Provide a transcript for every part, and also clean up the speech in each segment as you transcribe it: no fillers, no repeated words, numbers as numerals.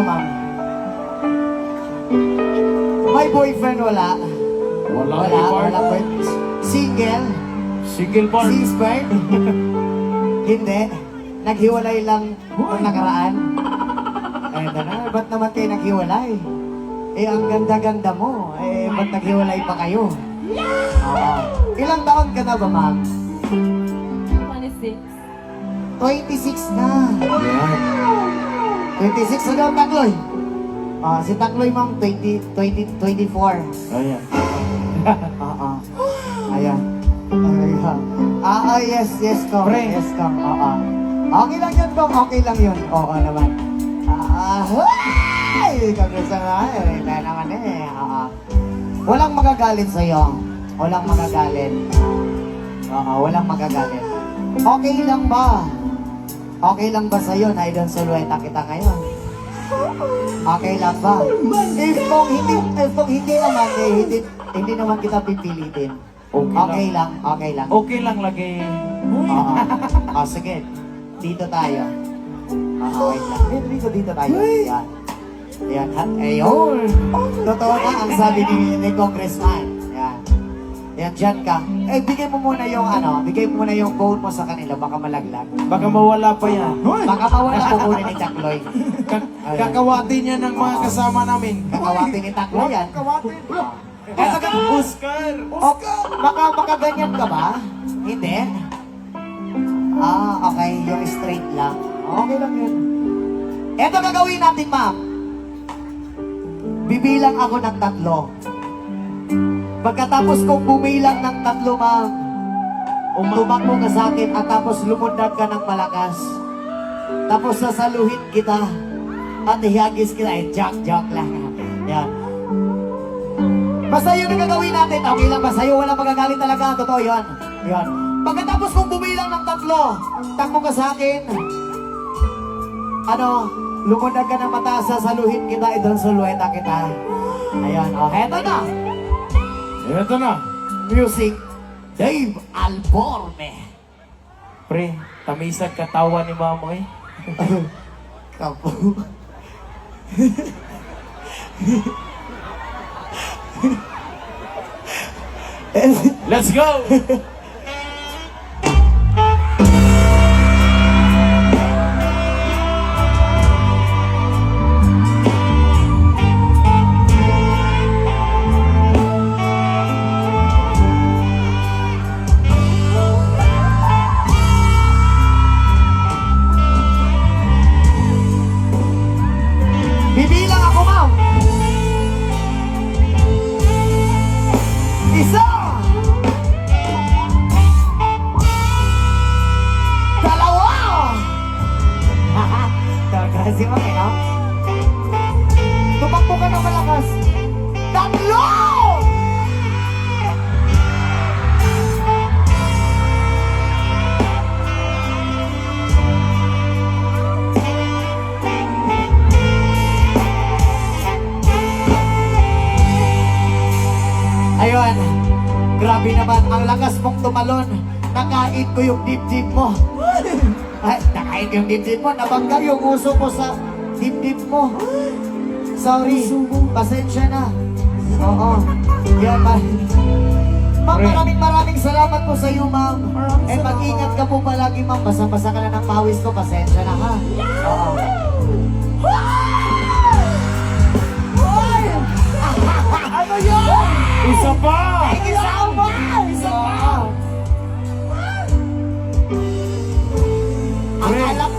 Ma'am. May boyfriend wala? Wala boyfriend. Single? Single bar. Sis-bird? Hindi. Naghiwalay lang nung nakaraan. Eto na, ba't naman kayo naghiwalay? Eh, ang ganda-ganda mo. Eh, ba't naghiwalay pa kayo? Oo. Ilang taon ka na ba, ma'am? 26. 26 na. Yan. 26 na daw, Takloy. Si Takloy, ma'am, 24. Ayan. Oo. Ayan. Ayan. Yes, Kong. Pre. Yes, Kong. Oo. Okay lang yun, Kong. Okay lang yun. Oo naman. Ay! Kagusto nga. Kaya naman eh. Oo. Walang magagalit sa'yo. Walang magagalit. Oo, walang magagalit. Okay lang ba? Okay lang ba sa'yo na idonsulweta kita ngayon? Okay lang ba? If kung hindi naman, hindi naman kita pipilitin. Okay lang. Okay lang lagi. Oo. Sige. Dito tayo. Wait lang. Dito tayo. Yan. Yan. Ayun. Totoo na ang sabi ni Congressman. Yan. Yan, dyan ka. Eh, bigay mo muna yung phone mo sa kanila. Baka malaglag. Baka mawala pa yan. Baka mawala po kunin ni Takloy. Kakawati niya ng mga kasama namin. Kakawati ni Takloy yan. Eto ka, Oscar! Baka ganyan ka ba? Hindi? Okay. Yung straight lang. Okay lang yun. Eto gagawin natin, ma'am. Bibilang ako ng 3. Pagkatapos kong bumilang ng 3, ma'am, tumakbo ka sa akin at tapos lumundag ka ng malakas. Tapos sasaluhin kita at ihagis kita. Joke lang. Yan. Basta yun ang gagawin natin. Okay lang ba sa'yo? Walang magagalit talaga. Totoo yun. Yan. Pagkatapos kong bumilang ng 3, takbo ka sa akin. Lumundag ka ng mata, sasaluhin kita, idonsulweta kita. Ayan. Eto na. Ito na. Music, Dave Alborme. Pre, tamisag katawan ni mama eh. Kapo. Let's go! Bibilang ako, ma'am. 1, 2. Kasi mo eh, no? Tumakbo ka ng malakas. 3! Ayun, grabe naman, ang lakas mong tumalon. Nakain ko yung dibdib mo. Ay, nakain ko yung dibdib mo. Nabangga yung uso mo sa dibdib mo. Sorry, pasensya na. Oo. Yan, ma'am, maraming salamat po sa iyo, ma'am. Mag-ingat ka po palagi, ma'am. Basa-basa ka na ng pawis ko. Pasensya na, ha? Oo. Ano yun? Isa pa! Isa pa! Akala ko,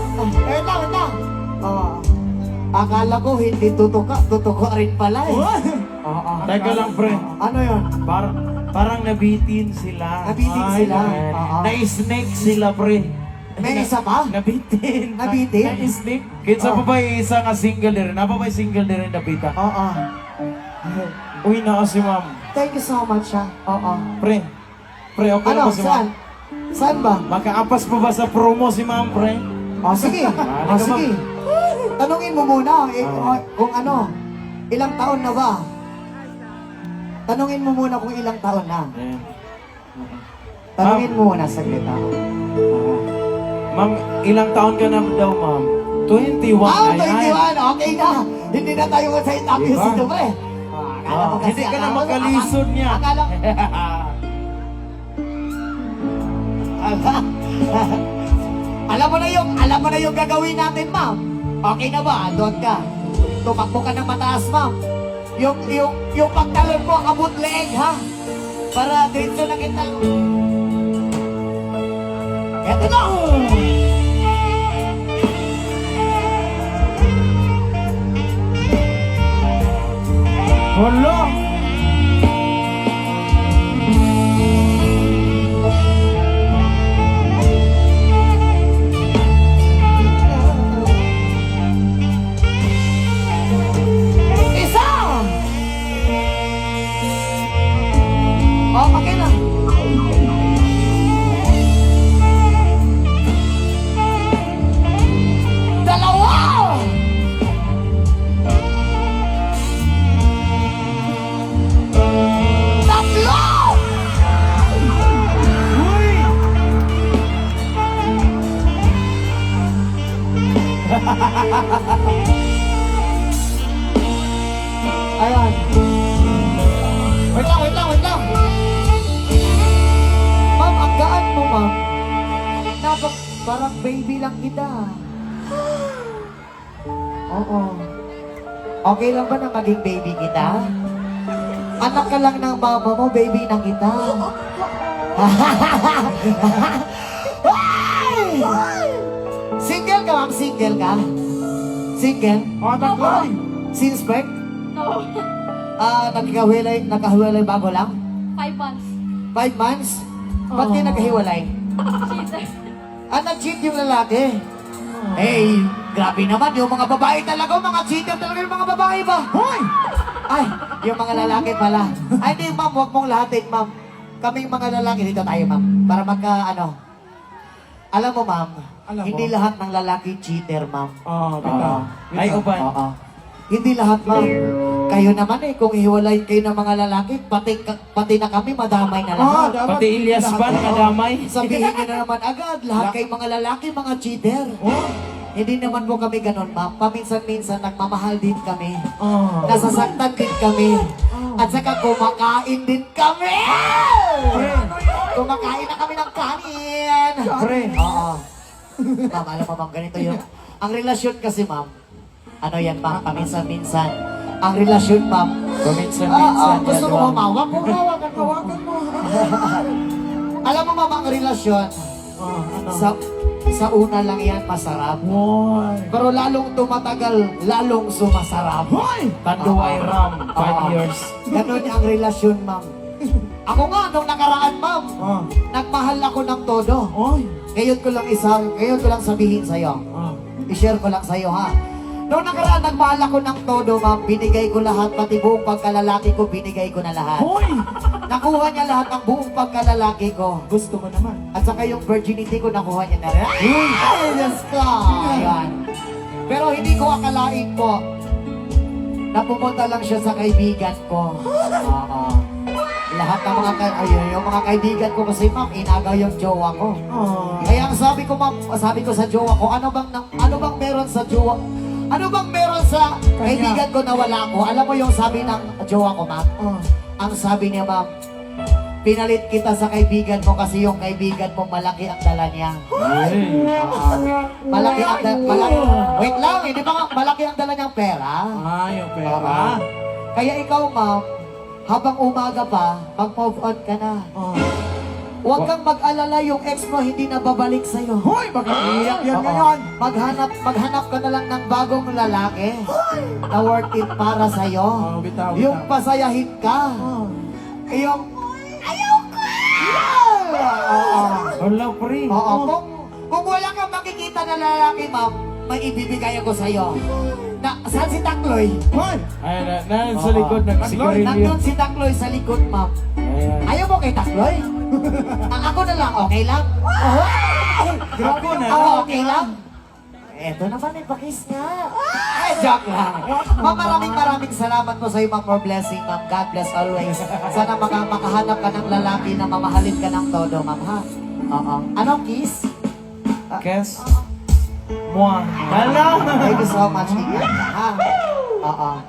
akala ko hindi tutuko rin pala eh. Oo. Teka lang, pre. Ano yun? Parang nabitin sila. Nabitin sila? Oo. Na-snake sila, pre. May isa pa? Nabitin. Nabitin? Na-snake. Kinsa pa ba yung isa nga single din? Napa ba yung single din rin nabita? Oo. Uy na si ma'am. Thank you so much, ha? Oo. Pre, okay Ano? na ba si ma'am? Saan ba? Makaapas pa ba sa promo si ma'am, pre? Sige. Sige. Tanungin mo muna kung ilang taon na ba? Tanungin mo muna kung ilang taon na. Ayan. Tanungin mo muna saglit, ha? Ma'am, ilang taon ka na daw, ma'am? 21 Ah, na yan. 21, okay na. Hindi na tayo sa interview Diba? si Dubre. Akala mo kasi, Hindi ka na akala mo- magkalisod niya. Akala, alam mo na yung gagawin natin, ma'am. Okay na ba? Doon ka. Tumakbo ka ng mataas, ma'am. Yung pagtalon mo, abot leeg, ha? Para dito na kita. Eto na! Hala! Isa! Oh, okay na. Dalawa! Tatlo! Ayan. Wait lang. Ma'am, ang gaan mo, ma'am. Parang baby lang kita. Oo. Okay lang ba na maging baby kita? Anak ka lang ng mama mo, baby na kita. Ay! Single ka, ma'am? Single ka? Single? Oh, taglay! Since birth? No. Nagkahiwalay bago lang? 5 months. 5 months? Ba't kayo nagkahiwalay? Cheater. Nag-cheat yung lalaki. Hey, grabe naman. Yung mga babae talaga, mga cheater talaga yung mga babae ba? Hoy! Ay, yung mga lalaki pala. Ay, hindi ma'am, huwag mong lahatin, ma'am. Kaming mga lalaki, dito tayo, ma'am. Para Alam mo, ma'am, Alam mo? hindi lahat ng lalaki cheater, ma'am. Oh, bitaw. Ay, uban. Oo. Hindi lahat, ma'am. Kayo naman kung ihiwalay kayo ng mga lalaki, pati na kami, madamay na lahat. Pati Ilyas pa, nakadamay. Sabihin nyo na naman agad, lahat kayo mga lalaki, mga cheater. Hindi naman po kami ganun, ma'am. Paminsan-minsan, nagmamahal din kami. Oh. Nasasaktan din kami. At saka kumakain din kami! Kumakain na kami ng kanin! Pre. Oo. Ma'am, alam mo, ma'am, ganito yung... Ang relasyon kasi, ma'am, ano yan, ma'am, paminsan-minsan. Ang relasyon, ma'am, Paminsan-minsan. gusto mo dalawang- humawak? Kung hawakan mo. Alam mo, ma'am, ang relasyon, Oh, ano? sa una lang yan, masarap. Hoy! Pero lalong tumatagal, lalong sumasarap. Tanduay Ram, 5 Oo. years. Ganon ang relasyon, ma'am. Ako nga, nung nakaraan, ma'am, Oh. nagmahal ako ng todo. Oy! Ngayon ko lang sabihin sa'yo. Oh. I-share ko lang sa'yo, ha? Noong nakaraan, nagmahal ako ng todo, ma'am. Binigay ko lahat, pati buong pagkalalaki ko, binigay ko na lahat. Hoy! Nakuha niya lahat ng buong pagkalalaki ko. Gusto mo naman. At saka yung virginity ko, nakuha niya na rin. Ay, Diyos ko! Ayan. Pero hindi ko akalain po na pumunta lang siya sa kaibigan ko. Oo. Lahat ng yung mga kaibigan ko kasi, ma'am, inagaw yung jowa ko. Oh. Kaya ang sabi ko, ma'am, sabi ko sa jowa ko, ano bang meron sa jowa? Ano bang meron sa kaibigan ko na wala ko? Alam mo yung sabi ng jowa ko, ma'am? Oh. Ang sabi niya, ma'am, pinalit kita sa kaibigan mo kasi yung kaibigan mo malaki ang dala niya. Malaki ang wait lang, hindi ba nga malaki ang dala niyang pera? Ah, yung pera. Kaya ikaw, ma'am, habang umaga pa, mag-move on ka na. Oh. Huwag kang mag-alala yung ex mo hindi na babalik sa'yo. Hoy! Mag-iiyak yan Oo. ngayon. Maghanap ka na lang ng bagong lalaki na worth it para sa'yo. Oh, bitaw, Yung bitaw. pasayahin ka. Oh. Yung... Ayaw ko! Oo. Wala, pre. Oo. Kung wala kang makikita na lalaki, ma'am, may ibibigay ako sa'yo. Saan si Takloy? Hoy! Ay, sa likod, nagsigarilyo. Nandun si Takloy sa likod, ma'am. Ayan. Ayaw mo kay Takloy? Ako na lang, okay lang? Ako na. Okay lang? Eto naman, ipakis nga. Ay, joke lang. Ma'am, maraming salamat po sa iyo, ma'am, for blessing, ma'am. God bless always. Sana makahanap ka ng lalaki na mamahalin ka ng todo, ma'am, ha? Oo. Ano, kiss? Kes. Moi. Hala! Thank you so much, Ika. Ha? Oo.